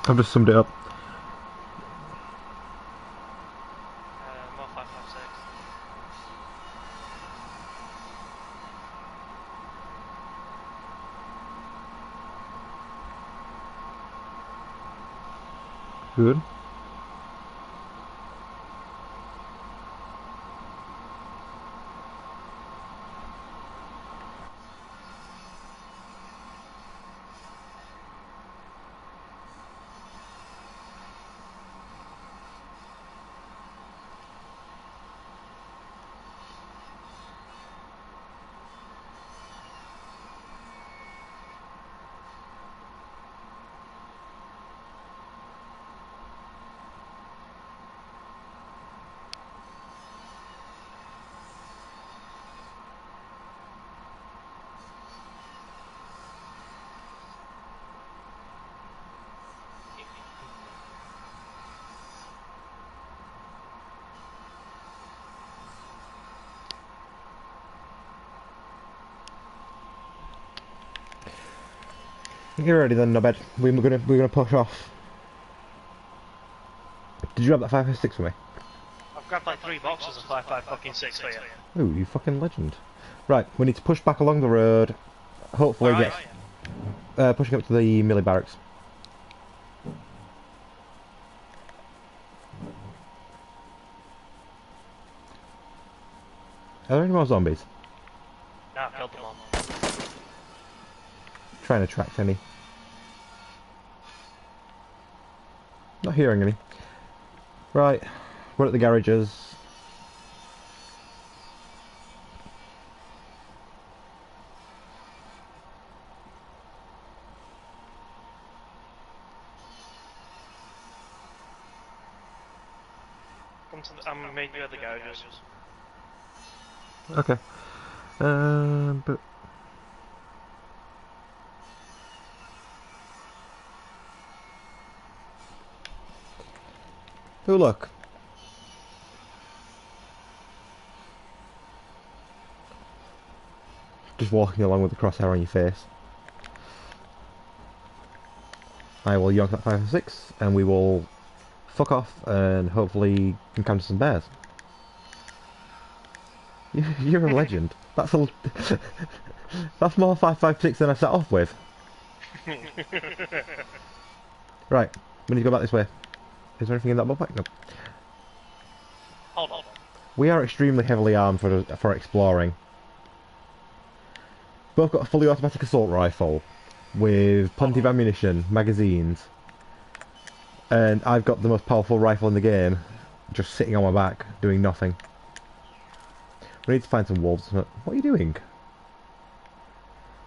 I've just summed it up. More 556. Good. Get ready then, Nobed. We're gonna push off. Did you grab that 556 for me? I've grabbed like 3 boxes of 556 for you. Ooh, you fucking legend. Right, we need to push back along the road. Hopefully Where get are you? pushing up to the Millie barracks. Are there any more zombies? No, I've killed them all. Trying to attract any. Not hearing any. Right, we're at the garages. Come to the, I'm meeting you at the garages. Okay. But oh look. Just walking along with the crosshair on your face. I will yonk that 556 and we will fuck off and hopefully encounter some bears. You're a legend. That's a that's more 556 than I set off with. Right, we need to go back this way. Is there anything in that backpack? No. Hold on. We are extremely heavily armed for exploring. Both got a fully automatic assault rifle with plenty of ammunition, magazines, and I've got the most powerful rifle in the game, just sitting on my back doing nothing. We need to find some wolves. What are you doing?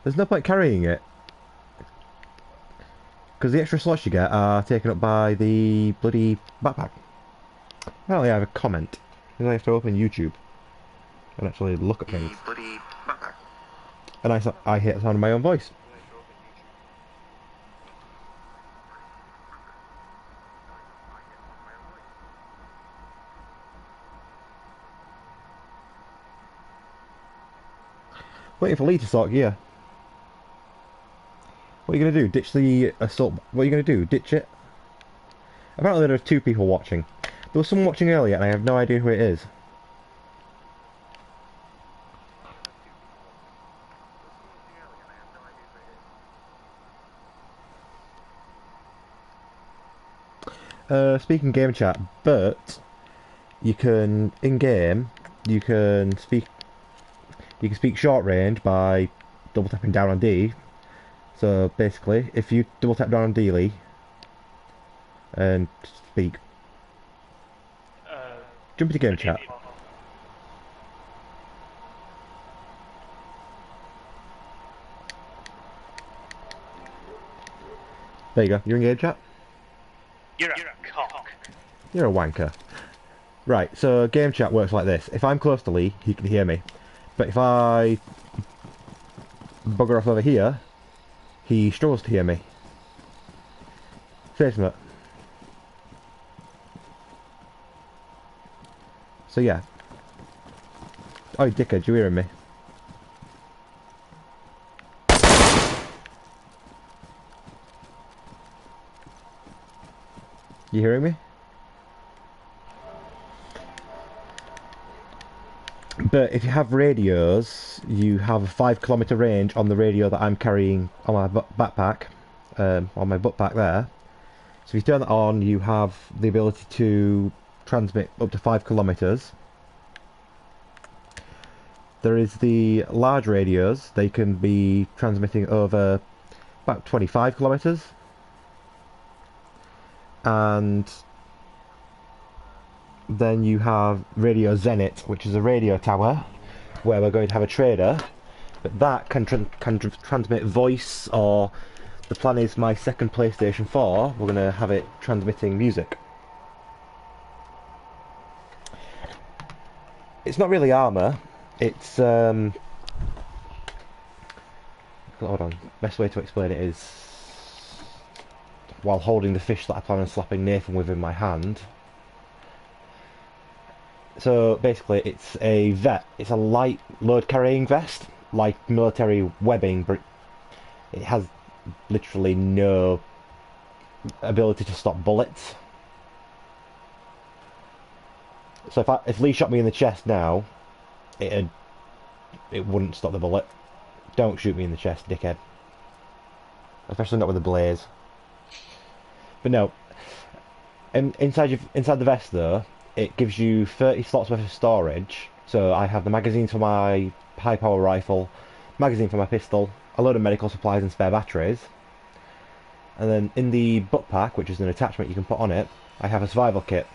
There's no point carrying it. Because the extra slots you get are taken up by the bloody backpack. Apparently I have a comment. Because I have to open YouTube and actually look at things. Bloody backpack. And I hate the sound of my own voice. Waiting for Lee to sort gear. What are you going to do? Ditch the assault... What are you going to do? Ditch it? Apparently there are 2 people watching. There was someone watching earlier and I have no idea who it is. Speaking game chat, but you can in game you can speak short range by double tapping down on D. So basically, if you double tap down on D, Lee, and speak, jump into game chat. There you go. You're in game chat. You're a cock. You're a wanker. Right, so game chat works like this. If I'm close to Lee, he can hear me. But if I bugger off over here, he struggles to hear me. Say something. So yeah. Oh, dickhead, you hearing me? You hearing me? But if you have radios, you have a 5 kilometre range on the radio that I'm carrying on my backpack, on my butt pack there. So if you turn that on, you have the ability to transmit up to 5 kilometres. There is the large radios, they can be transmitting over about 25 kilometres. And then you have Radio Zenit, which is a radio tower where we're going to have a trader, but that can transmit voice, or the plan is my second PlayStation 4, we're going to have it transmitting music. It's not really armour, it's hold on, best way to explain it is while holding the fish that I plan on slapping Nathan with in my hand. So basically it's it's a light load carrying vest, like military webbing, but it has literally no ability to stop bullets. So if Lee shot me in the chest now, it wouldn't stop the bullet. Don't shoot me in the chest, dickhead. Especially not with a blaze. But no, inside the vest though, it gives you 30 slots worth of storage. So I have the magazines for my high power rifle, magazine for my pistol, a load of medical supplies and spare batteries. And then in the butt pack, which is an attachment you can put on it, I have a survival kit.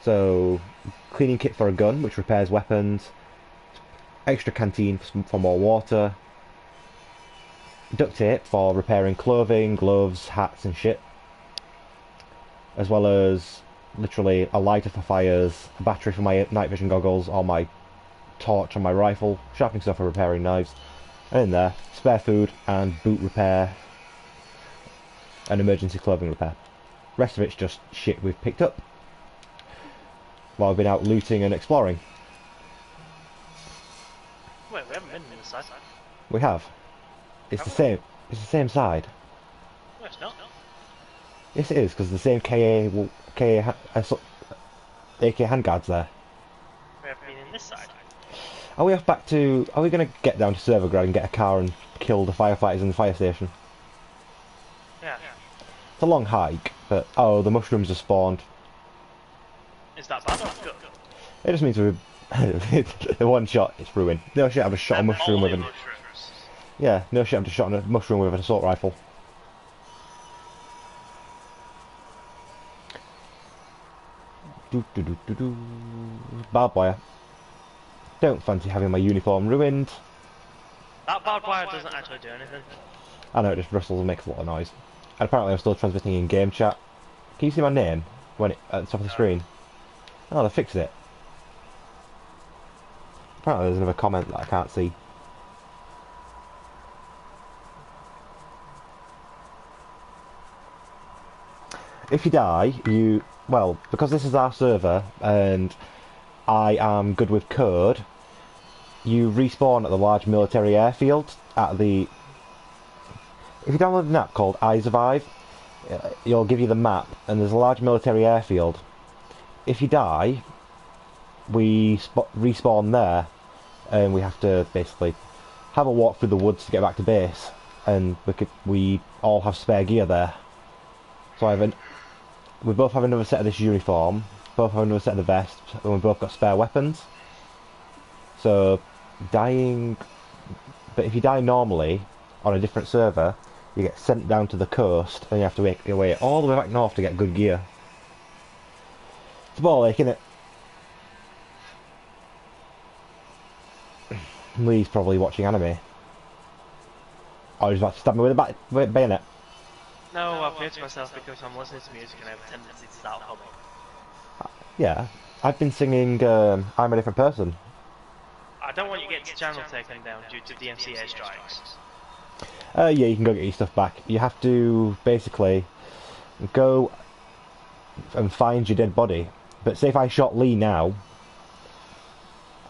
So cleaning kit for a gun, which repairs weapons, extra canteen for more water, duct tape for repairing clothing, gloves, hats and shit, as well as literally a lighter for fires, a battery for my night vision goggles, or my torch on my rifle, sharpening stuff for repairing knives, and in there, spare food and boot repair and emergency clothing repair. Rest of it's just shit we've picked up while we've been out looting and exploring. Wait, we haven't been in the side. We have. It's the same. It's the same side. No, it's not. Yes, it is, because the same AK handguards there. We haven't been in this side. Are we off back to... Are we going to get down to server ground and get a car and kill the firefighters in the fire station? Yeah. It's a long hike, but... Oh, the mushrooms are spawned. Is that bad or good? It just means we're... one shot, it's ruined. No shit, I've just shot a mushroom with an... mushrooms. Yeah, no shit, I've just shot a mushroom with an assault rifle. Barbed wire. Don't fancy having my uniform ruined. That barbed wire doesn't actually do anything. I know, it just rustles and makes a lot of noise. And apparently I'm still transmitting in game chat. Can you see my name when at the top of the screen? Oh, they fixed it. Apparently there's another comment that I can't see. If you die, well, because this is our server and I am good with code, you respawn at the large military airfield at the... If you download an app called iSurvive, it'll give you the map, and there's a large military airfield. If you die, we respawn there, and we have to basically have a walk through the woods to get back to base, and we all have spare gear there. So we both have another set of this uniform, both have another set of the vest, and we've both got spare weapons. So dying... But if you die normally on a different server, you get sent down to the coast and you have to make your way all the way back north to get good gear. It's a ball ache, isn't it? Lee's probably watching anime. Oh, he's about to stab me with a bayonet. No, I've muted myself because I'm listening to music and I have a tendency to start humming. Yeah, I've been singing I'm a Different Person. I don't want you getting the channel taken down due to DMCA strikes. Yeah, you can go get your stuff back. You have to basically go and find your dead body. But say if I shot Lee now,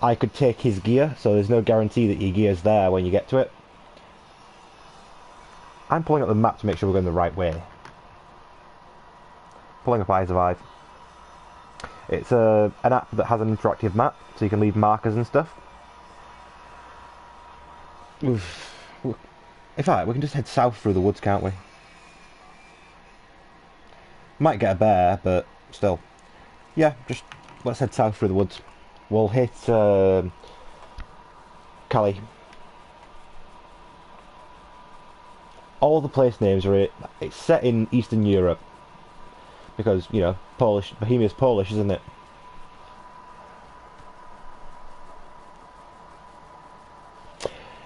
I could take his gear, so there's no guarantee that your gear's there when you get to it. I'm pulling up the map to make sure we're going the right way. Pulling up I Survive. It's an app that has an interactive map, so you can leave markers and stuff. Oof. In fact, we can just head south through the woods, can't we? Might get a bear, but still. Yeah, just let's head south through the woods. We'll hit Cali. All the place names are it's set in Eastern Europe because, you know, Bohemia's Polish, isn't it?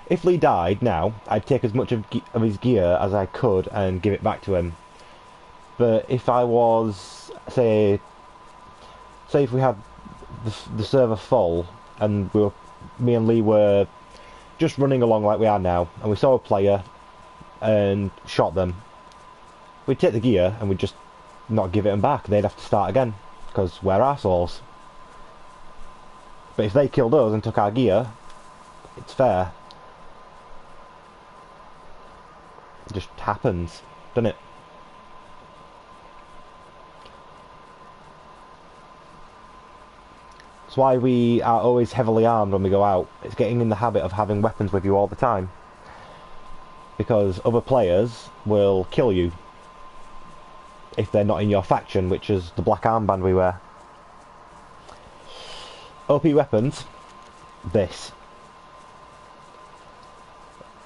If Lee died now, I'd take as much of his gear as I could and give it back to him. But if I was, say if we had the server full and me and Lee were just running along like we are now, and we saw a player and shot them, we'd take the gear and we'd just not give it them back. They'd have to start again because we're arseholes. But if they killed us and took our gear, it's fair. It just happens, doesn't it? That's why we are always heavily armed when we go out. It's getting in the habit of having weapons with you all the time. Because other players will kill you if they're not in your faction, which is the black armband we wear. OP weapons. This.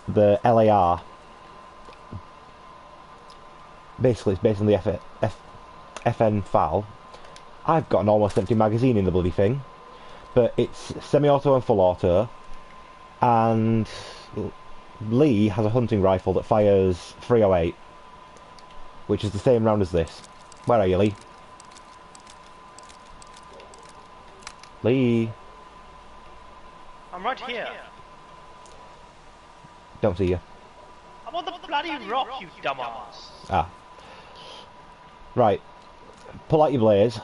The LAR. Basically, it's based on the FN FAL. I've got an almost empty magazine in the bloody thing. But it's semi-auto and full auto. And Lee has a hunting rifle that fires 308, which is the same round as this. Where are you, Lee? Lee? I'm right here. Don't see you. I'm on the bloody rock, you dumbass. Ah. Right. Pull out your blaze.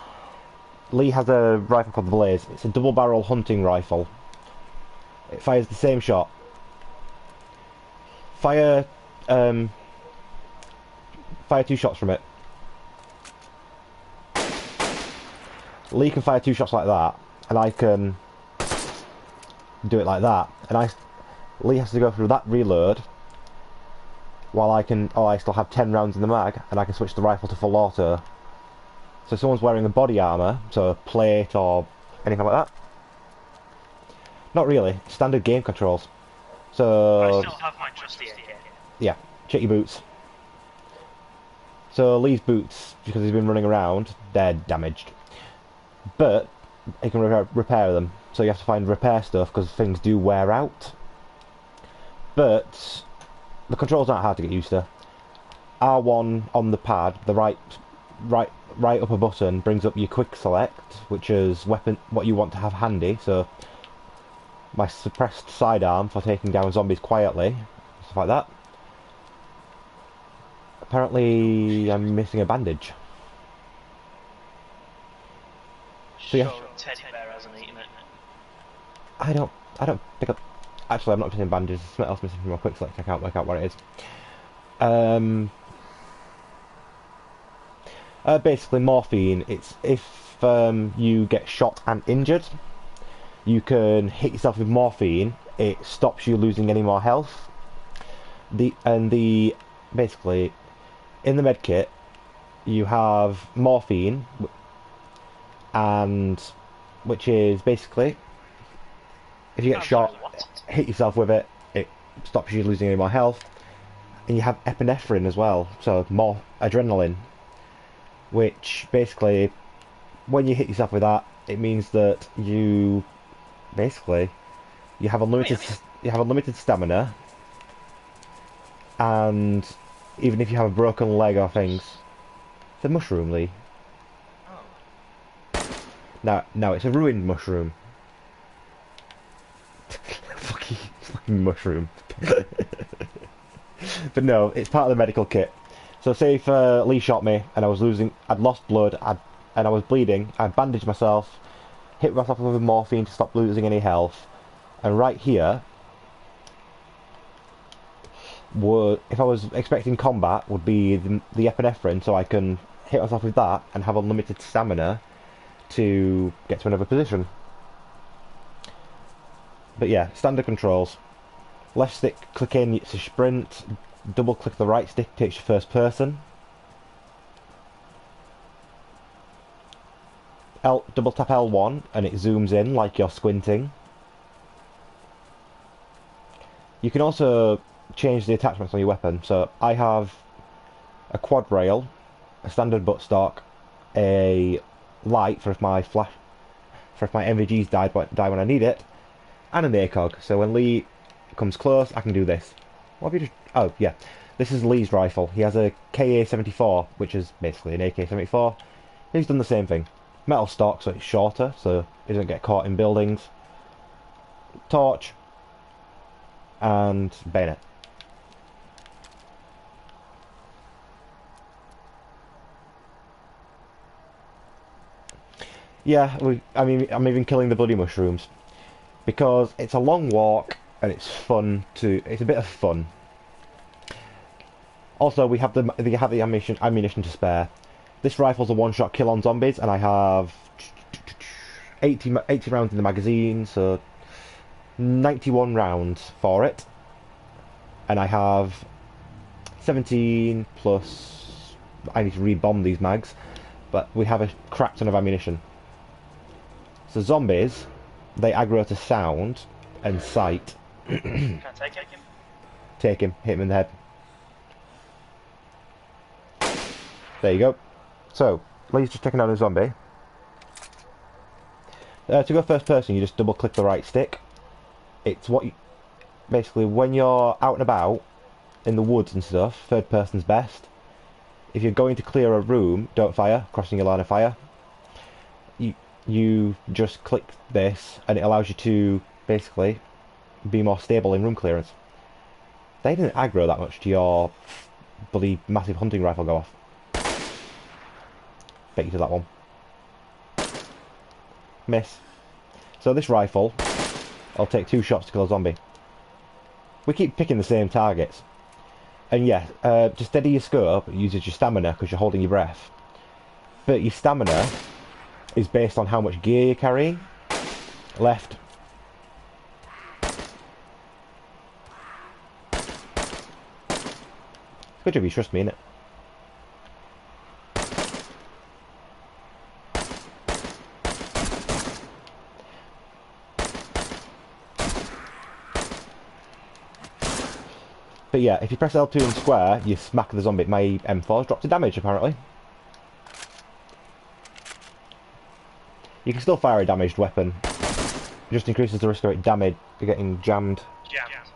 Lee has a rifle called the Blaze. It's a double-barrel hunting rifle. It fires the same shot. Fire 2 shots from it. Lee can fire 2 shots like that, and I can do it like that. And Lee has to go through that reload, while I still have 10 rounds in the mag, and I can switch the rifle to full auto. So if someone's wearing a body armour, so a plate or anything like that. Not really. Standard game controls. So I still have my trusty AK. yeah, check your boots. So Lee's boots, because he's been running around, they're damaged. But he can repair them. So you have to find repair stuff because things do wear out. But the controls aren't hard to get used to. R1 on the pad, the right upper button brings up your quick select, which is what you want to have handy. So my suppressed sidearm for taking down zombies quietly, stuff like that. Apparently, I'm missing a bandage. So yeah, Teddy bear hasn't eaten it. I don't pick up. Actually, I'm not missing bandages. There's something else missing from my quick select. I can't work out what it is. Basically, morphine. It's if you get shot and injured, you can hit yourself with morphine. It stops you losing any more health. Basically, in the med kit, you have morphine, and which is basically if you get shot, hit yourself with it, it stops you losing any more health. And you have epinephrine as well, so more adrenaline, which basically, when you hit yourself with that, it means that you have unlimited stamina, and even if you have a broken leg or things, it's a mushroom, Lee. Oh. Now it's a ruined mushroom. fucking mushroom. But no, it's part of the medical kit. So say if Lee shot me and I'd lost blood, and I was bleeding, I'd bandage myself, hit myself with morphine to stop losing any health, and right here, if I was expecting combat, would be the epinephrine, so I can hit myself with that and have unlimited stamina to get to another position. But yeah, standard controls. Left stick click in to sprint, double click the right stick takes you first person. Double tap L1 and it zooms in like you're squinting. You can also change the attachments on your weapon. So I have a quad rail, a standard buttstock, a light for if my MVGs die when I need it, and an ACOG. So when Lee comes close, I can do this. What have you just... Oh, yeah. This is Lee's rifle. He has a KA-74, which is basically an AK-74. He's done the same thing. Metal stock, so it's shorter, so he doesn't get caught in buildings. Torch. And bayonet. Yeah, I'm even killing the bloody mushrooms. Because it's a long walk, and it's fun it's a bit of fun. Also, we have the ammunition to spare. This rifle's a one-shot kill on zombies, and I have 80 rounds in the magazine, so 91 rounds for it. And I have 17 plus... I need to re-bomb these mags, but we have a crap ton of ammunition. So zombies, they aggro to sound and sight. Can I take him? Take him, hit him in the head. There you go. So, Lee's just taking out a zombie. To go first person, you just double click the right stick. It's what you... Basically, when you're out and about, in the woods and stuff, third person's best. If you're going to clear a room, don't fire, crossing your line of fire. You just click this, and it allows you to, basically, be more stable in room clearance. They didn't aggro that much to your bloody massive hunting rifle go off. Bet you to that one. Miss. So this rifle, I'll take 2 shots to kill a zombie. We keep picking the same targets. And yeah, to steady your scope, it uses your stamina because you're holding your breath. But your stamina is based on how much gear you're carrying. Left. Good job, you trust me, innit? But yeah, if you press L2 and square, you smack the zombie. My M4's dropped to damage, apparently. You can still fire a damaged weapon. It just increases the risk of it getting jammed. Jammed.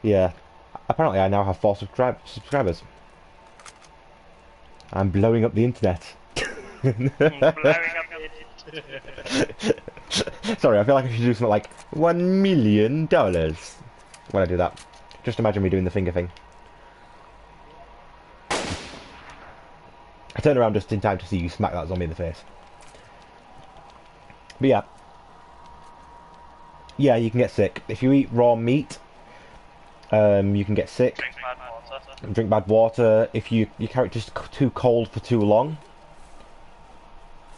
Yeah. Apparently I now have 4 subscribers. I'm blowing up the internet. Sorry, I feel like I should do something like $1 million when I do that. Just imagine me doing the finger thing. I turn around just in time to see you smack that zombie in the face. But yeah. Yeah, you can get sick. If you eat raw meat, you can get sick. Drink bad water. Drink bad water. If your character's too cold for too long.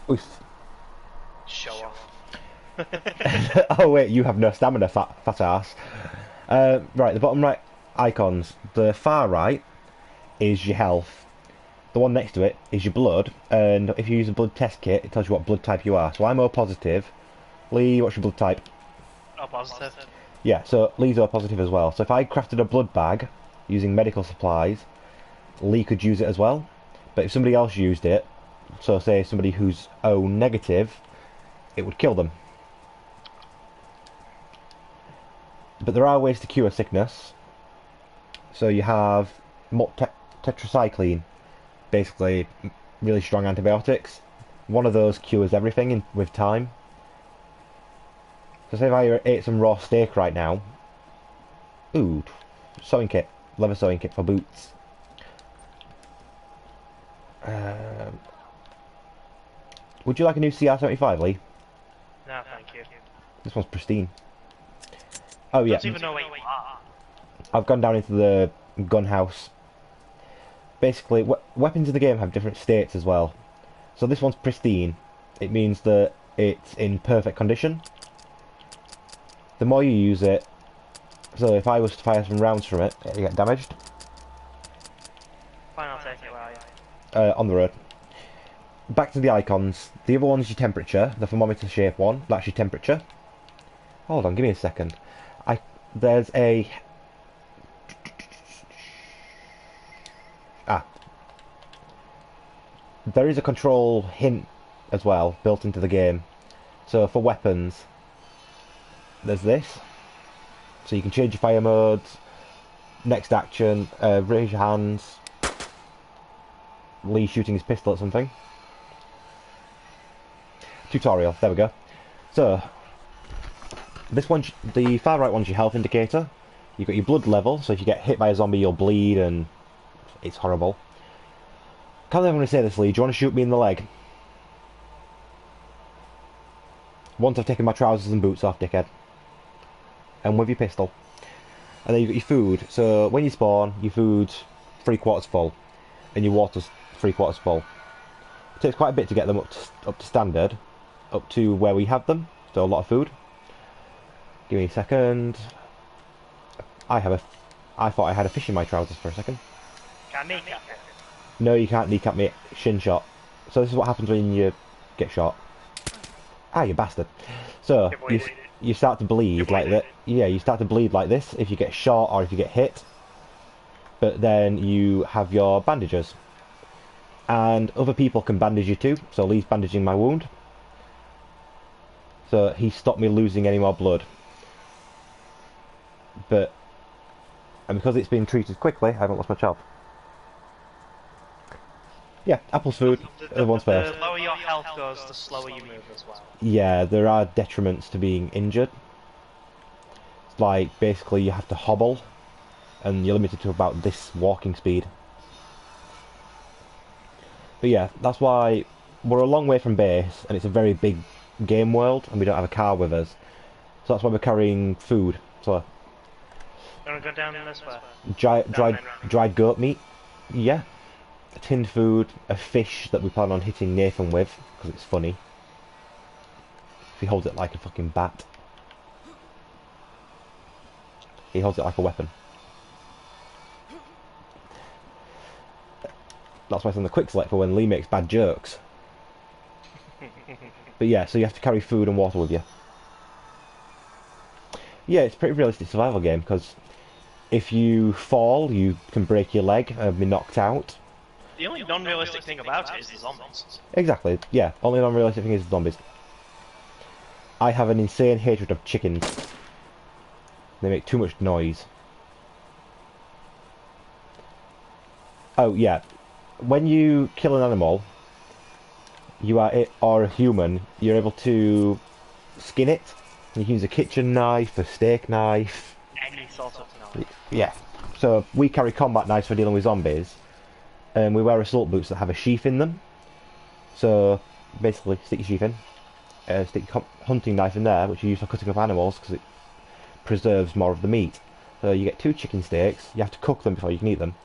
Oof. Show off. Oh wait, you have no stamina, fat ass. Right, the bottom right icons. The far right is your health. The one next to it is your blood, and if you use a blood test kit, it tells you what blood type you are. So I'm O positive. Lee, what's your blood type? O positive. Yeah, so Lee's O positive as well. So if I crafted a blood bag using medical supplies, Lee could use it as well. But if somebody else used it, so say somebody who's O negative, it would kill them. But there are ways to cure sickness. So you have tetracycline, basically really strong antibiotics. One of those cures everything with time. So say if I ate some raw steak right now. Ooh, sewing kit, leather sewing kit for boots. Would you like a new CR75, Lee? No, thank you. This one's pristine. Oh yeah. Don't even know where you are. I've gone down into the gun house. basically, weapons in the game have different states as well. So this one's pristine. It means that it's in perfect condition. The more you use it, so if I was to fire some rounds from it, it'll get damaged. Fine, I'll take it. Where are you? On the road. Back to the icons. The other one's your temperature. The thermometer shape one. That's your temperature. Hold on, give me a second. There's a... There is a control hint as well, built into the game. So for weapons, there's this. So you can change your fire modes, next action, raise your hands, Lee shooting his pistol at something. Tutorial, there we go. So, this one, the far right one's your health indicator. You've got your blood level, so if you get hit by a zombie you'll bleed and it's horrible. Can't believe I'm going to say this, Lee. Do you want to shoot me in the leg? Once I've taken my trousers and boots off, dickhead. And with your pistol. And then you've got your food. So when you spawn, your food's 3/4 full. And your water's 3/4 full. It takes quite a bit to get them up to standard. Up to where we have them. So a lot of food. Give me a second. I thought I had a fish in my trousers for a second. Can I kneecap it? No, you can't kneecap me. Shin shot. So this is what happens when you get shot. Ah, you bastard. So, you start to bleed like that. Yeah, you start to bleed like this if you get shot or if you get hit. But then you have your bandages. And other people can bandage you too. So Lee's bandaging my wound. So he stopped me losing any more blood. But, and because it's been treated quickly, I haven't lost much health. Yeah, Apple's food, the one's first. The lower your health goes, the slower you move as well. Yeah, there are detriments to being injured. It's like, basically you have to hobble, and you're limited to about this walking speed. But yeah, that's why we're a long way from base, and it's a very big game world, and we don't have a car with us. So that's why we're carrying food. So, You wanna go down in this way? dried goat meat, yeah. Tinned food, a fish that we plan on hitting Nathan with, because it's funny. He holds it like a fucking bat. He holds it like a weapon. That's why it's on the quick select for when Lee makes bad jokes. But yeah, so you have to carry food and water with you. Yeah, it's a pretty realistic survival game, because if you fall, you can break your leg and be knocked out. The only non-realistic thing about it is the zombies. Exactly, yeah. Only non-realistic thing is zombies. I have an insane hatred of chickens. They make too much noise. Oh, yeah. When you kill an animal, or a human, you're able to skin it. You can use a kitchen knife, a steak knife. Any sort of knife. Yeah. So we carry combat knives for dealing with zombies. And we wear assault boots that have a sheath in them. So basically, stick your sheath in, stick your hunting knife in there, which you use for cutting up animals because it preserves more of the meat. So you get 2 chicken steaks. You have to cook them before you can eat them.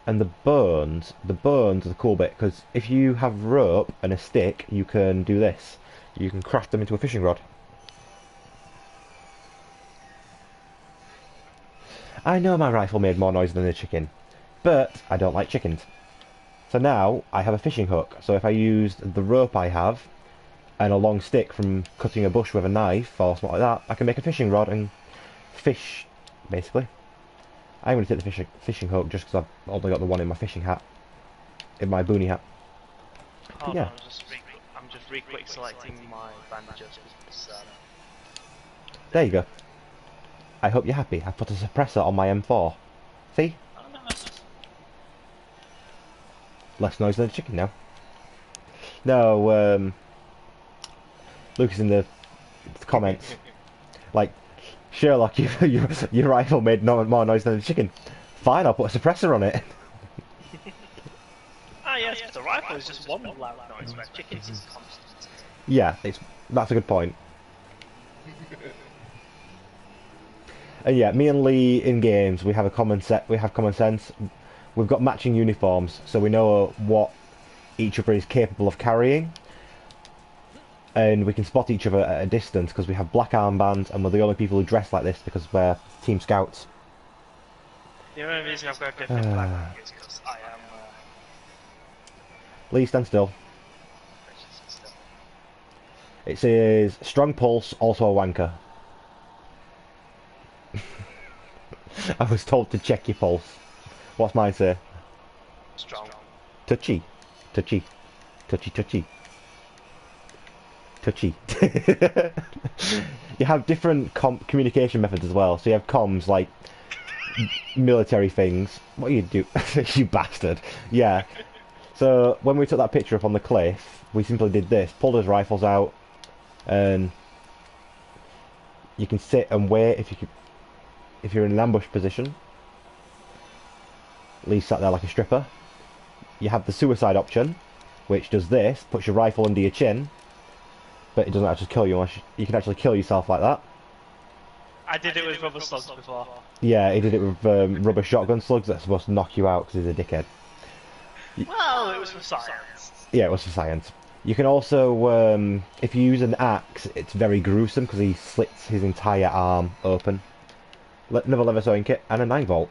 And the bones are the cool bit, because if you have rope and a stick, you can do this. You can craft them into a fishing rod. I know my rifle made more noise than a chicken, but I don't like chickens. So now I have a fishing hook. So if I used the rope I have and a long stick from cutting a bush with a knife or something like that, I can make a fishing rod and fish, basically. I'm going to take the fishing hook just because I've only got the one in my fishing hat, in my boonie hat. Hold yeah. on, I'm just re-quick selecting my bandages. There you go. I hope you're happy. I put a suppressor on my M4. See? Oh, no, Less noise than a chicken now. No, Lucas in the comments, like, Sherlock, your rifle made more noise than a chicken. Fine, I'll put a suppressor on it. Ah yes, but the rifle is just one loud noise, where chickens is constant. Yeah, that's a good point. And yeah, me and Lee in games, we have common sense. we've got matching uniforms, so we know what each other is capable of carrying. And we can spot each other at a distance because we have black armbands and we're the only people who dress like this because we're Team Scouts. The only reason I've got a different flag is because I am. Lee, stand still. It says strong pulse, also a wanker. I was told to check your pulse. What's mine say? Strong. Touchy. Touchy. Touchy, touchy. Touchy. You have different communication methods as well. So you have comms like military things. What do you do? You bastard. Yeah. So when we took that picture up on the cliff, we simply did this. Pulled his rifles out, and you can sit and wait if you're in an ambush position. Lee sat there like a stripper. You have the suicide option, which does this, puts your rifle under your chin, but it doesn't actually kill you unless you can actually kill yourself like that. I did it with rubber slugs before. Yeah, he did it with rubber shotgun slugs that's supposed to knock you out because he's a dickhead. Well, it was for science. Yeah, it was for science. You can also, if you use an axe, it's very gruesome because he slits his entire arm open. Another leather sewing kit and a 9-volt.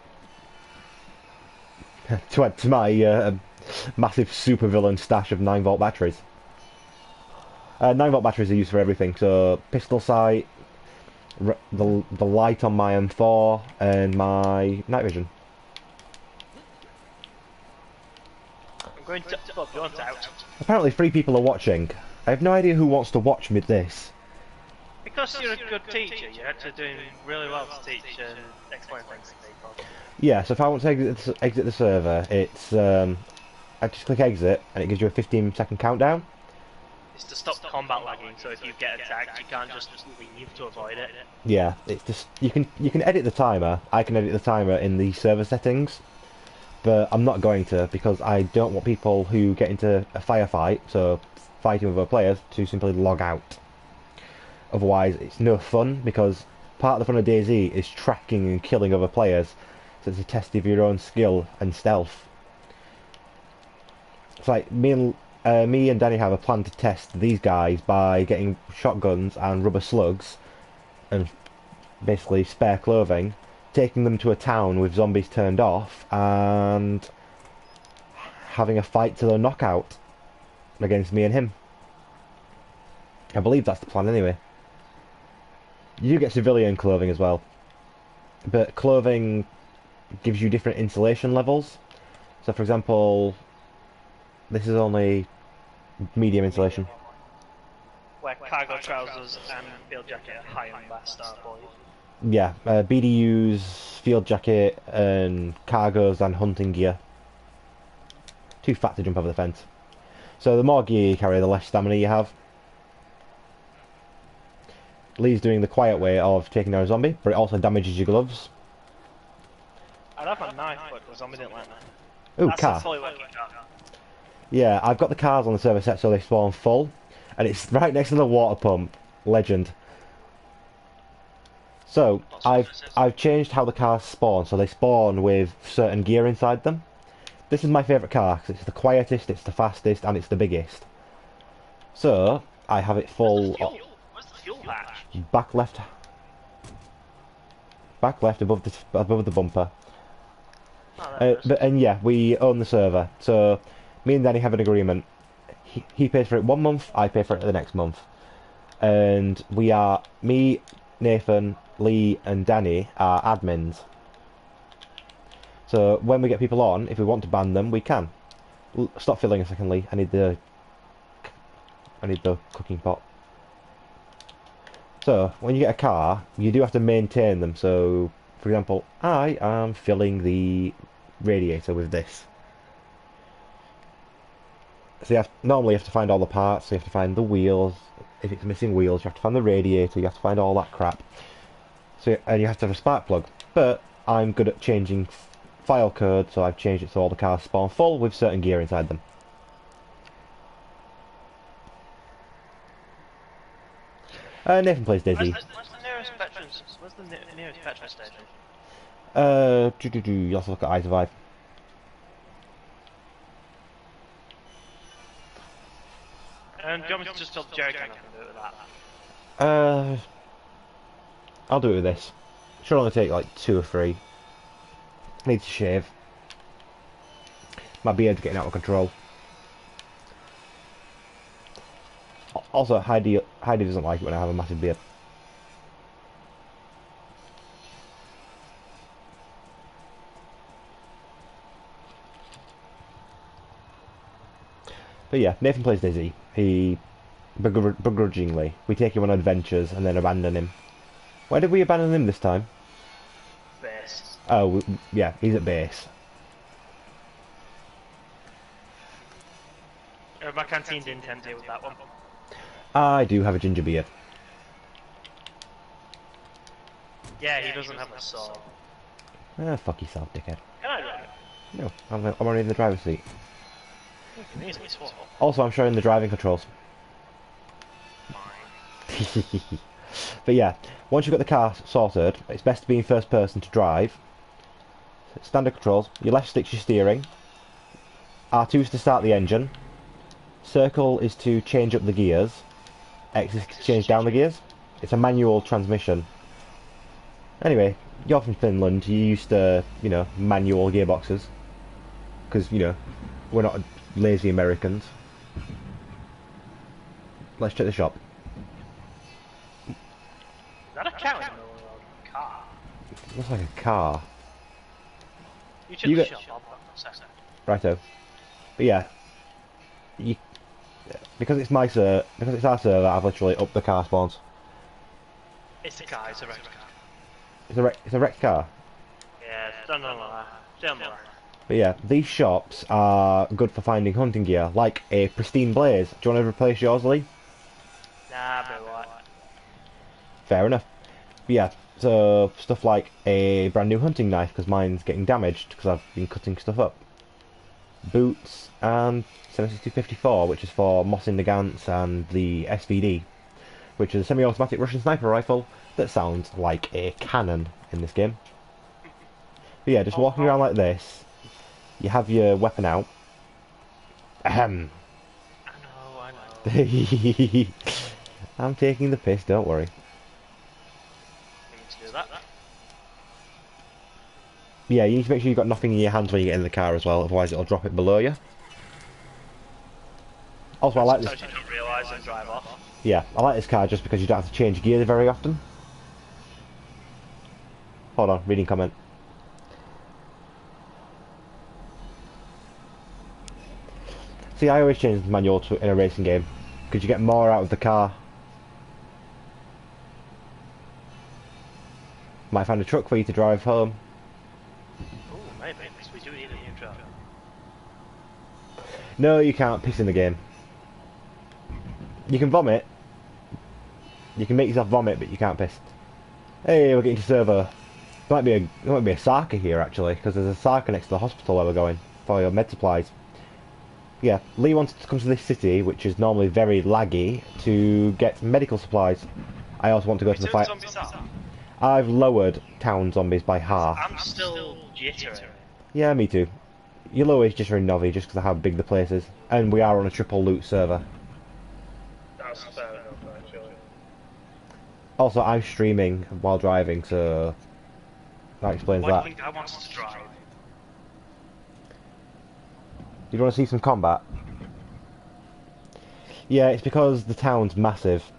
To add to my massive supervillain stash of 9-volt batteries. 9-volt batteries are used for everything, so pistol sight, the light on my M4, and my night vision. I'm going to. Oh, Bjorn's out. Apparently 3 people are watching. I have no idea who wants to watch me this. Because you're a good teacher, you're actually doing really well to teach and explain things to people. Yeah, so if I want to exit the server, it's I just click exit and it gives you a 15-second countdown. It's to stop combat lagging, so if you get attacked, you can't just leave to avoid it. Yeah, it's just you can edit the timer. I can edit the timer in the server settings, but I'm not going to because I don't want people who get into a firefight, so fighting with other players, to simply log out. Otherwise, it's no fun because part of the fun of DayZ is tracking and killing other players, so it's a test of your own skill and stealth. It's like me and Danny have a plan to test these guys by getting shotguns and rubber slugs and basically spare clothing, taking them to a town with zombies turned off and having a fight to the knockout against me and him. I believe that's the plan anyway. You do get civilian clothing as well, but clothing gives you different insulation levels. So for example, this is only medium insulation. Wear cargo trousers and field jacket at high and best, boys. Yeah, BDUs, field jacket, and cargos and hunting gear. Too fat to jump over the fence. So the more gear you carry, the less stamina you have. Lee's doing the quiet way of taking down a zombie, but it also damages your gloves. I'd have a knife, but the zombie didn't let me. Ooh, That's car. a fully working car. Yeah, I've got the cars on the server set so they spawn full, and it's right next to the water pump. Legend. So I've changed how the cars spawn, so they spawn with certain gear inside them. This is my favourite car because it's the quietest, it's the fastest, and it's the biggest. So I have it full. Where's the fuel patch? Back left above the bumper. Oh, And yeah, we own the server, so me and Danny have an agreement. He pays for it 1 month, I pay for it the next month, and we are me, Nathan, Lee, and Danny are admins. So when we get people on, if we want to ban them, we can. Stop filling a second, Lee. I need the cooking pot. So when you get a car, you do have to maintain them. So, for example, I am filling the radiator with this. So normally you have to find all the parts. So you have to find the wheels. If it's missing wheels, you have to find the radiator. You have to find all that crap. So and you have to have a spark plug. But I'm good at changing file code, so I've changed it so all the cars spawn full with certain gear inside them. Nathan plays Daisy. Where's the nearest petrol station? You'll have to look at I Survive. Do you want me to just fill the jerry can up and do it with that? I'll do it with this. Should only take like 2 or 3. Need to shave. My beard's getting out of control. Also, Heidi doesn't like it when I have a massive beard. But yeah, Nathan plays Dizzy. He begrudgingly, we take him on adventures and then abandon him. Where did we abandon him this time? Base. Oh, yeah, he's at base. My canteen didn't tend to deal with that one. I do have a ginger beard. Yeah, he doesn't have a sword. Ah, fuck yourself, dickhead. Can I do it? No, I'm already in the driver's seat. You can easily swap. Also, I'm showing the driving controls. Fine. But yeah, once you've got the car sorted, it's best to be in first person to drive. Standard controls, your left stick's your steering. R2 is to start the engine. Circle is to change up the gears. X is to change down the gears. It's a manual transmission. Anyway, you're from Finland, you used to, you know, manual gearboxes. Because, you know, we're not lazy Americans. Let's check the shop. Is that a cow in the middle of a car? It looks like a car. You check You the got- shop, I'll put a second. Righto. But yeah, because it's our server, I've literally upped the car spawns. It's a car, it's a wrecked car. It's a wrecked car. Yeah, don't know. But yeah, these shops are good for finding hunting gear, like a pristine blaze. Do you want to replace yours, Lee? Nah, but what? Fair enough. But yeah, so stuff like a brand new hunting knife, because mine's getting damaged because I've been cutting stuff up. Boots and 7254, which is for mossing the Gants, and the SVD, which is a semi-automatic Russian sniper rifle that sounds like a cannon in this game. But yeah, just walking around like this, you have your weapon out. Ahem. I know. I'm taking the piss, don't worry. You need to do that. Yeah, you need to make sure you've got nothing in your hands when you get in the car as well, otherwise it'll drop it below you. Also, I like this. Sometimes you don't realise and drive off. Yeah, I like this car just because you don't have to change gears very often. Hold on, reading comment. See, I always change the manual in a racing game because you get more out of the car. Might find a truck for you to drive home. Ooh, maybe, because we do need a new truck. No, you can't piss in the game. You can vomit. You can make yourself vomit, but you can't piss. Hey, we're getting to server. There might be a Sarka here actually, because there's a Sarka next to the hospital where we're going for your med supplies. Yeah, Lee wanted to come to this city, which is normally very laggy, to get medical supplies. I also want to go to the fight. I've lowered town zombies by half. I'm still jittering. Yeah, me too. You'll always just run Novi just because of how big the place is. And we are on a triple loot server. That's fair enough, actually. Also, I'm streaming while driving, so that explains Why do that. you think I wanted to drive? You want to see some combat? Yeah, it's because the town's massive.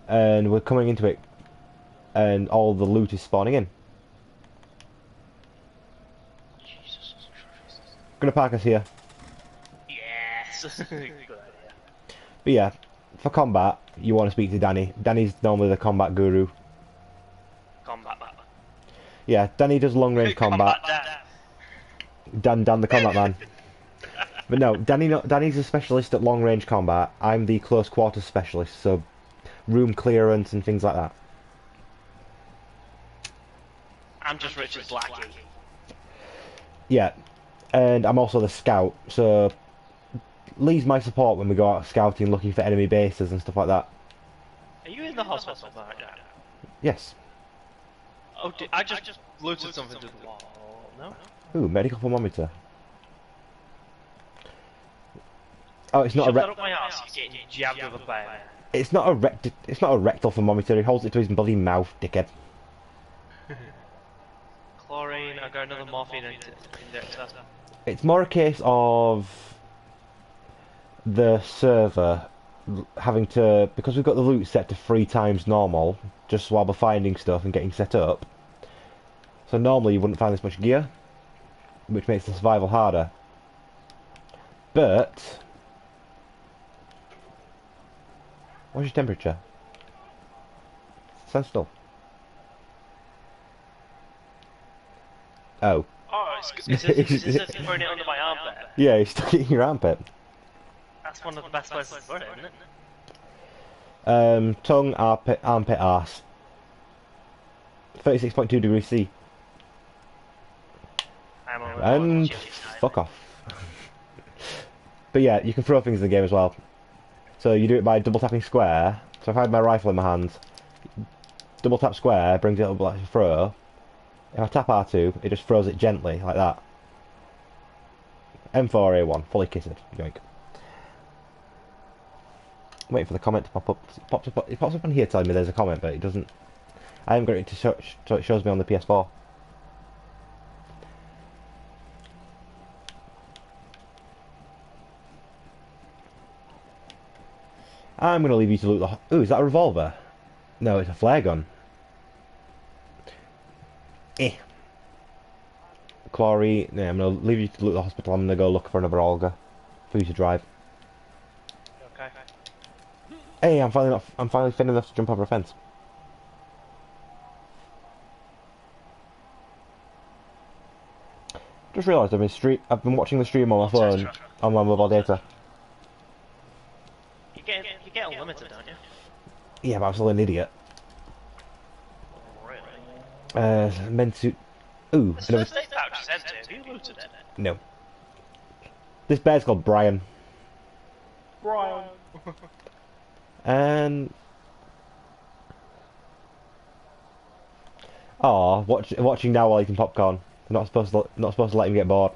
And we're coming into it, and all the loot is spawning in. Jesus Christ. Gonna park us here. Yes! Good idea. But yeah, for combat, you want to speak to Danny. Danny's normally the combat guru. Combat map. Yeah, Danny does long range combat. Dan the combat man. But no, Danny's a specialist at long range combat. I'm the close quarters specialist, so room clearance and things like that. I'm just Richard Blackie. Yeah, and I'm also the scout, so Lee's my support when we go out scouting looking for enemy bases and stuff like that. Are you in the hospital right now? Yes. Oh, I just looted something through the wall. No? Ooh, medical thermometer. Oh, it's not a Shove that rect. up my ass, you're getting jabbed with a bayonet. It's not a rect. It's not a rectal thermometer. He holds it to his bloody mouth, dickhead. Chlorine, I got another morphine injector. It's more a case of the server having to, because we've got the loot set to 3 times normal, just while we're finding stuff and getting set up. So normally you wouldn't find this much gear, which makes the survival harder. But what's your temperature? Stand still. Oh. Oh, it's throwing it under my armpit. Yeah, you're stuck in your armpit. That's one of the best places to put it, isn't it? Tongue, armpit, arse. 36.2 degrees C. And fuck off. But yeah, you can throw things in the game as well. So you do it by double tapping square. So if I had my rifle in my hands, double tap square brings it up like a throw. If I tap R2, it just throws it gently like that. M4A1, fully kitted. Yoink. Waiting for the comment to pop up. It pops up on here telling me there's a comment, but it doesn't. I haven't got it to search, so it shows me on the PS4. I'm going to leave you to loot the... Ooh, is that a revolver? No, it's a flare gun. Chlorine... Yeah, I'm going to leave you to loot the hospital. I'm going to go look for another Olga for you to drive. Okay. Hey, I'm finally thin enough to jump over a fence. Just realised I've been watching the stream on my phone, on my mobile data. You get unlimited, don't you? Yeah, but I'm still an idiot. Really? Meant to... Ooh, This first aid pouch is empty. Have you looted it? no. This bear's called Brian. Brian. And... Aw, watching now while eating popcorn. Not supposed to let him get bored.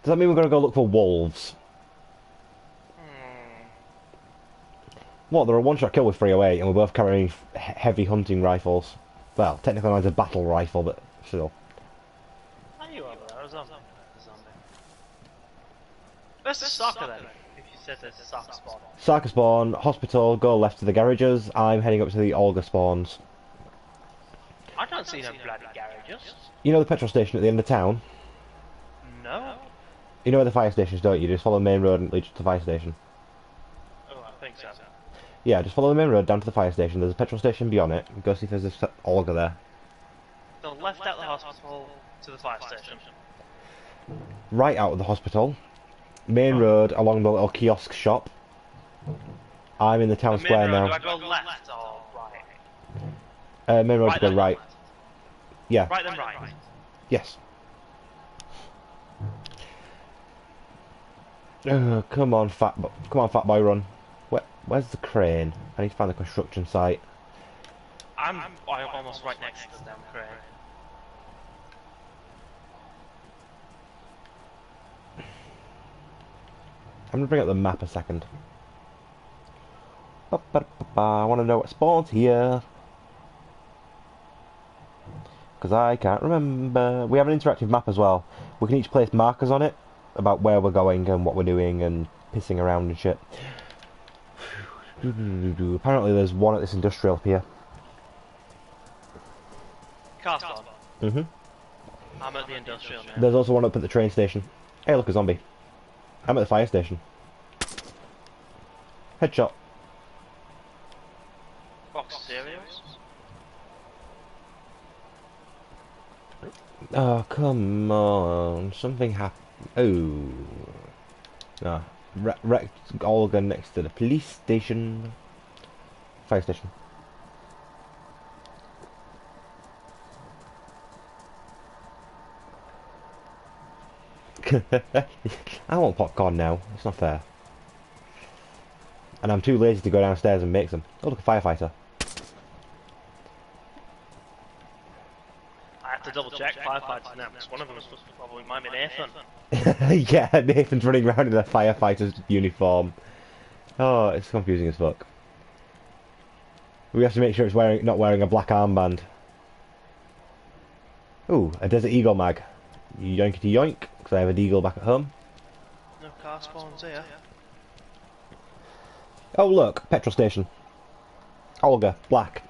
Does that mean we're gonna go look for wolves? What? They're a one-shot kill with 308, and we're both carrying heavy hunting rifles. Well, technically mine's a battle rifle, but still. Are you over there? A zombie. Where's the soccer then? If you said there's a soccer spawn. Soccer spawn, hospital, go left to the garages. I'm heading up to the Olga spawns. I don't see no bloody garages. You know the petrol station at the end of town? No. You know where the fire station is, don't you? Just follow the main road and lead to the fire station. Oh, I think so. Yeah, just follow the main road down to the fire station. There's a petrol station beyond it. Go see if there's a Olga there. So left out the hospital to the fire station. Right out of the hospital. Main road along the little kiosk shop. I'm in the town square now. Do I go left or right? Main road to go right. Left. Yeah. Right then right. Yes. Come on, fat boy, run. Where's the crane? I need to find the construction site. I'm almost right next to the damn crane. I'm gonna bring up the map a second. I want to know what spawns here. Because I can't remember. We have an interactive map as well. We can each place markers on it about where we're going and what we're doing and pissing around and shit. Apparently there's one at this industrial up here. Car spawn. I'm at the industrial now. There's also one up at the train station. Hey, look, a zombie. I'm at the fire station. Headshot. Box of cereals. Oh, come on. Something happened. Oh. No. Wrecked Olga next to the police station. Fire station. I want popcorn now. It's not fair. And I'm too lazy to go downstairs and make some. Oh, look, a firefighter. I have to double check firefighters now, because one of them probably might be Nathan. Yeah, Nathan's running around in a firefighter's uniform. Oh, it's confusing as fuck. We have to make sure it's not wearing a black armband. Ooh, a Desert Eagle mag. Yoinkity yoink, because I have a Eagle back at home. No car spawns here. Oh look, petrol station. Olga, black.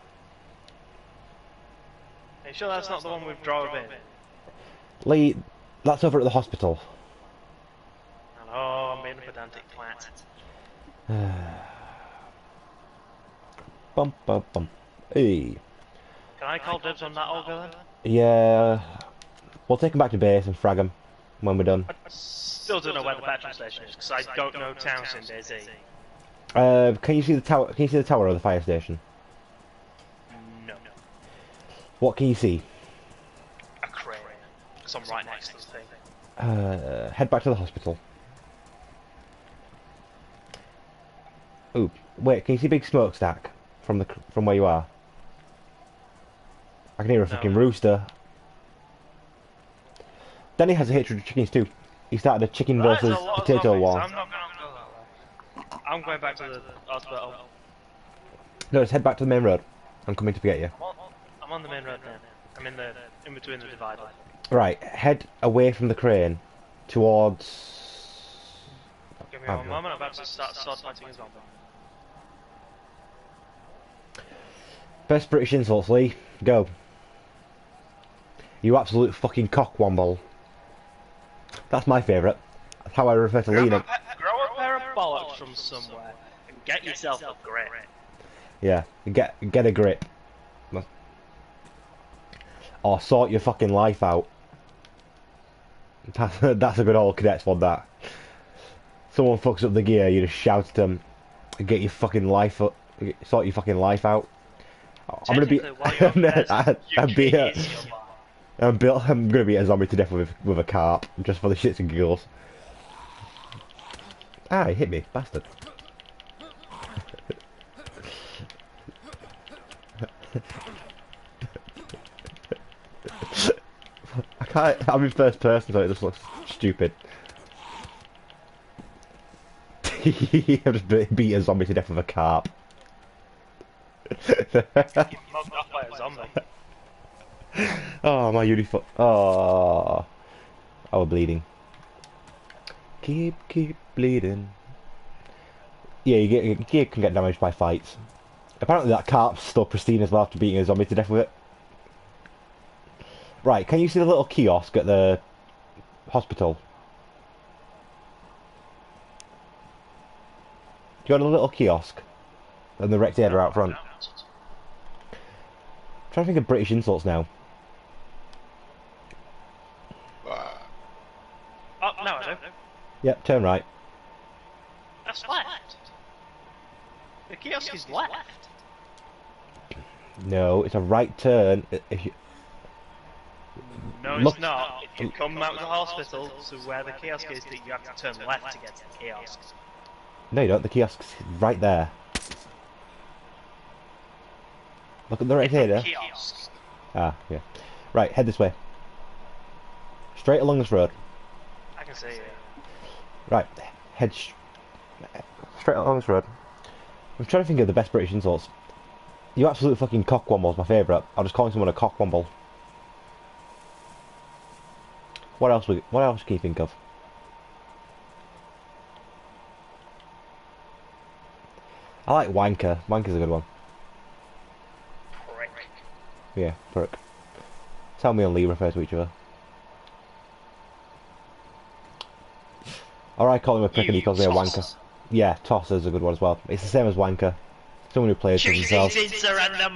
Are you sure that's not the one we've drove in? Lee, that's over at the hospital. Oh, I'm being a pedantic twat. Bum bum bum. Hey. Can I call dibs on that Olga then? Yeah. We'll take him back to base and frag him when we're done. I still don't know where the petrol station is, because I don't know towns in DayZ. Can you see the tower? Can you see the tower of the fire station? No. What can you see? A crane. Because I'm right next to the thing. Head back to the hospital. Ooh, wait. Can you see a big smokestack from where you are? I can hear a fucking rooster. Danny has a hatred of chickens too. He started a chicken versus potato war. I'm not going to go that way. I'm going back to the hospital. No, just head back to the main road. I'm coming to get you. I'm on the main road now. I'm in between the divider. Right, head away from the crane towards. Give me one moment. I'm about to start sword fighting as well. Best British insults, Lee. Go. You absolute fucking cockwomble. That's my favourite. That's how I refer to Lee. Grow a pair of bollocks from somewhere and get yourself a grip. Yeah, get a grip. Or sort your fucking life out. That's a good old cadets one, that. Someone fucks up the gear, you just shout at them, get your fucking life up, sort your fucking life out. I'm gonna be. I'm gonna be a zombie to death with a carp, just for the shits and giggles. Ah, he hit me, bastard. I can't. I'm in first person, so it just looks stupid. I've just beat a zombie to death with a carp. You're mugged off by a zombie. Oh, my uniform. Oh, I was bleeding. Keep bleeding. Yeah, you can get damaged by fights. Apparently that carp's still pristine as well after beating a zombie to death with it. Right, can you see the little kiosk at the hospital? Do you want a little kiosk? And the rectator out front. I'm trying to think of British insults now. Oh, no, I do. Yep, turn right. That's left. The kiosk is left. No, it's a right turn. If you No, look, it's not. If you come out of the hospital to where the kiosk is, you have to turn left to get to the kiosk. No, you don't. The kiosk's right there. Look at the right here. Kiosk. Ah, yeah. Right, head this way. Straight along this road. I can see it. Right, head straight along this road. I'm trying to think of the best British insults. You absolute fucking cockwomble's my favourite. I'll just call someone a cockwomble. What else can you think of? I like wanker. Wanker's a good one. Prick. Yeah, prick. Tell me and Lee refer to each other. Or I call him a prick and he calls me a wanker. Yeah, tosser's a good one as well. It's the same as wanker. Someone who plays for themselves.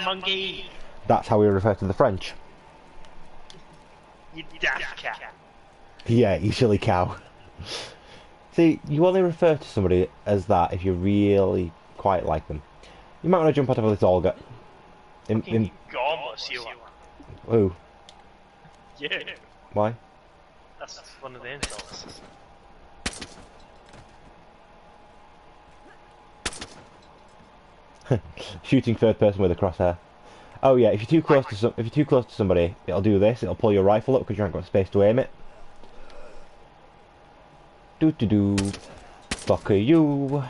Monkey. That's how we refer to the French. You daft cat. Yeah, you silly cow. See, you only refer to somebody as that if you really quite like them. You might want to jump out of this Olga. Fucking gormless you are. Ooh. Yeah. Why? That's one of the insults. Shooting third person with a crosshair. Oh yeah, if you're too close to somebody, it'll do this. It'll pull your rifle up because you haven't got space to aim it. Do do do. Fuck you,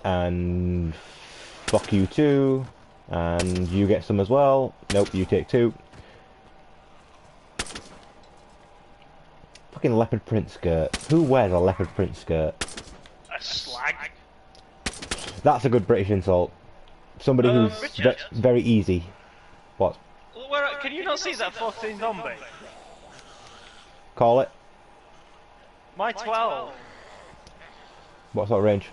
and fuck you too, and you get some as well. Nope, you take two. Fucking leopard print skirt. Who wears a leopard print skirt? A slag? That's a good British insult. Somebody who's very easy. What? Can you not see that 14 zombie? Call it. My 12. What sort of range?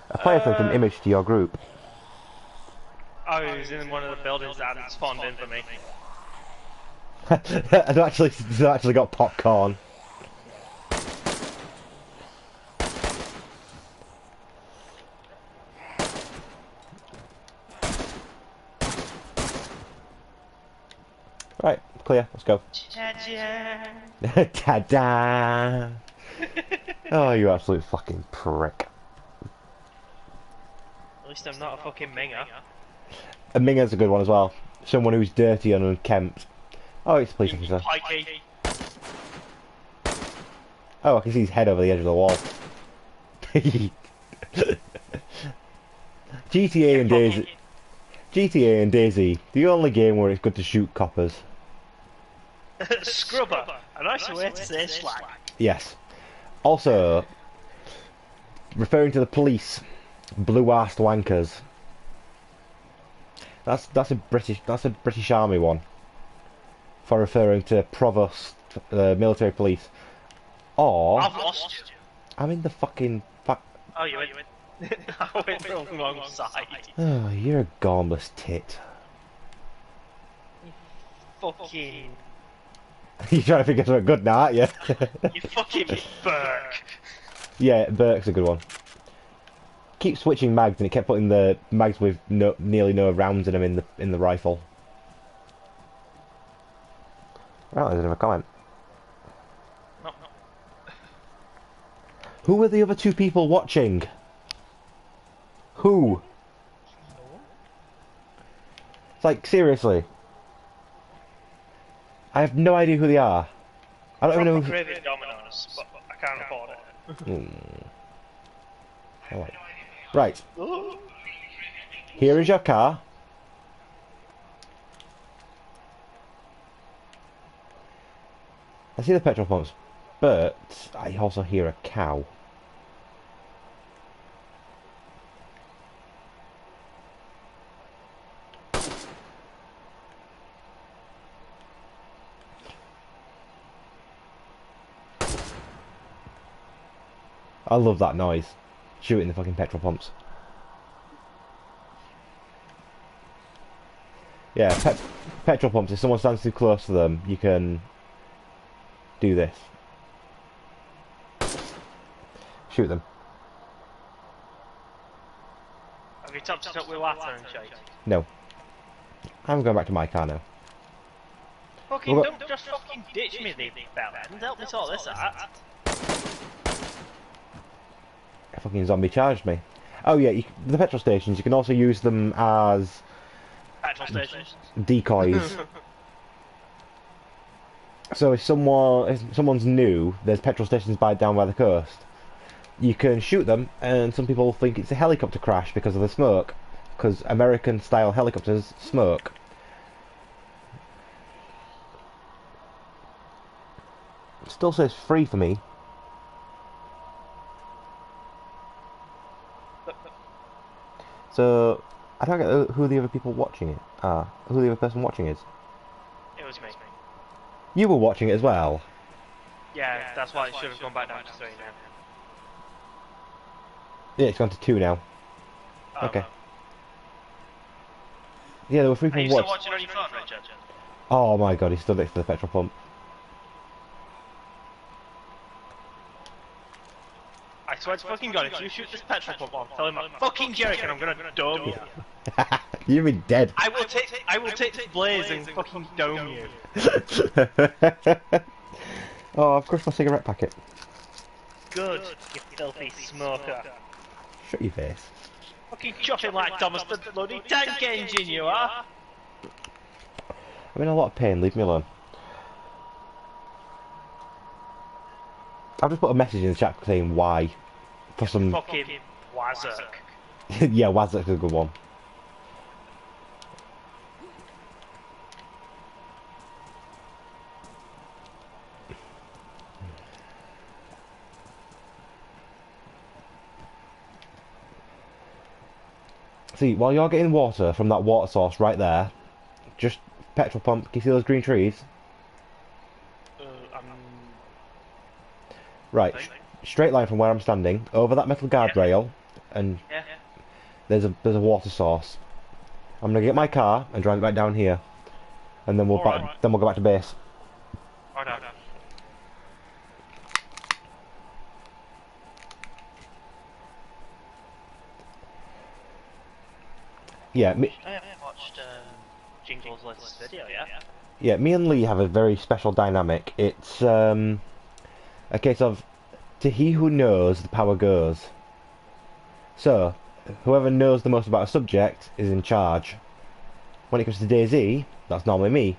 A player sent an image to your group. Oh, he was in one of the buildings that hadn't spawned in for me. I've actually got popcorn. Right, clear. Let's go. Ta-da! Oh, you absolute fucking prick. At least I'm not a fucking minger. A minger's a good one as well. Someone who's dirty and unkempt. Oh, it's a police officer. Pikey. Oh, I can see his head over the edge of the wall. GTA and Daisy, the only game where it's good to shoot coppers. Scrubber. A nice way to say slag. Yes. Also, referring to the police, blue-arsed wankers. That's a British Army one. For referring to provost, military police. Or I've lost you. I'm in the fucking Oh, you went. I went the wrong side. Oh, you're a gormless tit. Fucking. You're trying to think of something good now, aren't you? You fucking Burke. Yeah, Burke's a good one. Keep switching mags, and it kept putting the mags with nearly no rounds in them in the rifle. Well, there's another comment. No. Who were the other two people watching? Who? It's like, seriously. I have no idea who they are. I don't even know who... Craving Domino's, but I can't afford it. Right. Here is your car. I see the petrol pumps, but I also hear a cow. I love that noise. Shooting the fucking petrol pumps. Yeah, petrol pumps, if someone stands too close to them, you can do this. Shoot them. Have you topped it up with water and shit? No. I'm going back to my car now. Fucking don't just fucking ditch me, the bellend. Help me sort this out. A fucking zombie charged me. Oh yeah, the petrol stations, you can also use them as Petrol stations. decoys. So if someone's new, there's petrol stations down by the coast. You can shoot them, and some people think it's a helicopter crash because of the smoke, because American-style helicopters smoke. It still says free for me. So I don't get who the other people watching it are. Who the other person watching is. It was me. You were watching it as well. Yeah, that's why it should have gone back down to 3 now. Yeah, it's gone to 2 now. Oh, Okay. Yeah, there were 3 Are you people still watching. watching on your phone, Richard? Oh my god, he's stood next to the petrol pump. I swear to fucking god, if you shoot this petrol pump off, tell him I'm fucking Jerick and I'm gonna dome you. You'll be dead. I will take this blaze and fucking dome you. Oh, I've crushed my cigarette packet. Good, you filthy smoker. Shut your face. Fucking chuffing like Thomas the bloody tank engine, you are! I'm in a lot of pain, leave me alone. I've just put a message in the chat saying why. For some... Fucking Wazzock. Yeah, Wazzock's a good one. See, while you're getting water from that water source right there, just petrol pump, can you see those green trees? Right, straight line from where I'm standing, over that metal guardrail, and there's a water source. I'm gonna get my car and drive it back down here, and then we'll go back to base. Right. Yeah, I haven't watched Jingle's latest video yet. Yeah, me and Lee have a very special dynamic. It's a case of, to he who knows, the power goes. So, whoever knows the most about a subject is in charge. When it comes to DayZ, that's normally me.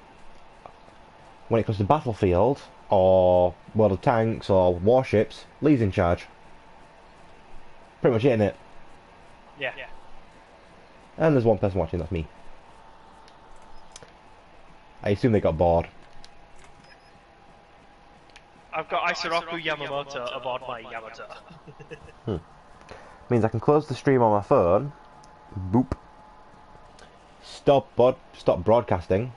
When it comes to Battlefield, or World of Tanks, or Warships, Lee's in charge. Pretty much it, innit? Yeah. And there's one person watching, that's me. I assume they got bored. I've got Isoroku Yamamoto aboard my Yamato. Means I can close the stream on my phone. Boop. Stop broadcasting.